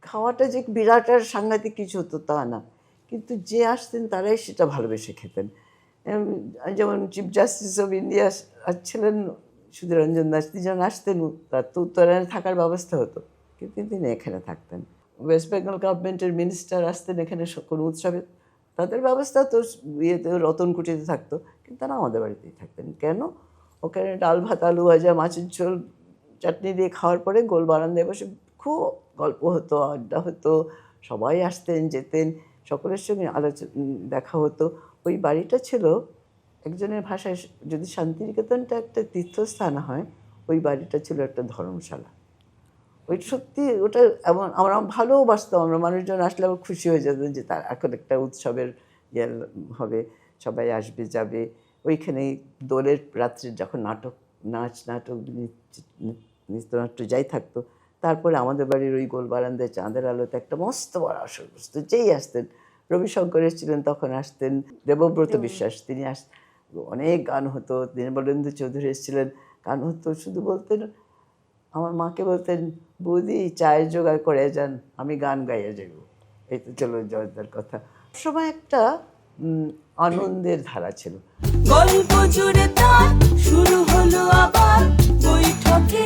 খাওয়াটা যে বিরাট আর সাংঘাতিক কিছু হতো তা না, কিন্তু যে আসতেন তারাই সেটা ভালোবেসে খেতেন। যেমন চিফ জাস্টিস অফ ইন্ডিয়া ছিলেন সুধীররঞ্জন দাস, তিনজন আসতেন, তার তো উত্তরায়ণে থাকার ব্যবস্থা হতো, কিন্তু তিনি এখানে থাকতেন। ওয়েস্ট বেঙ্গল গভর্নমেন্টের মিনিস্টার আসতেন এখানে কোনো উৎসবে, তাদের ব্যবস্থা তো ইয়েতে রতনকুটিতে থাকতো, কিন্তু তারা আমাদের বাড়িতেই থাকতেন। কেন? ওখানে ডাল ভাত আলু ভাজা মাছের ঝোল চাটনি দিয়ে খাওয়ার পরে গোল বারান্দায় বসে খুব গল্প হতো, আড্ডা হতো, সবাই আসতেন যেতেন, সকলের সঙ্গে দেখা হতো। ওই বাড়িটা ছিল একজনের ভাষায় যদি শান্তিনিকেতনটা একটা তীর্থস্থান হয়, ওই বাড়িটা ছিল একটা ধর্মশালা। ওই সত্যি ওটা এমন আমরা ভালোবাসতাম, আমরা মানুষজন আসলে আবার খুশি হয়ে যেতেন যে তার এখন একটা উৎসবের ইয়ে হবে, সবাই আসবে যাবে। ওইখানেই দোলের রাত্রে যখন নাচ নাটক নৃত্যনাট্য যাই থাকতো, তারপরে আমাদের বাড়ির ওই গোল বারান্দায় চাঁদের আলোতে একটা মস্ত বড় আসর বসতো, যেই আসতেন। রবিশঙ্কর এসেছিলেন তখন আসতেন, দেবব্রত বিশ্বাস তিনি অনেক গান হতো, নির্মলেন্দু চৌধুরী এসেছিলেন, গান হতো, শুধু বলতেন, আমার মাকে বলতেন, বৌদি চায়ের জোগাড় করে যান, আমি গান গাইয়া যাব। এই তো চলো জয়দার কথা। সময় একটা আনন্দের ধারা ছিল। গল্প জুড়ে তার শুরু হলো আবার বৈঠকে।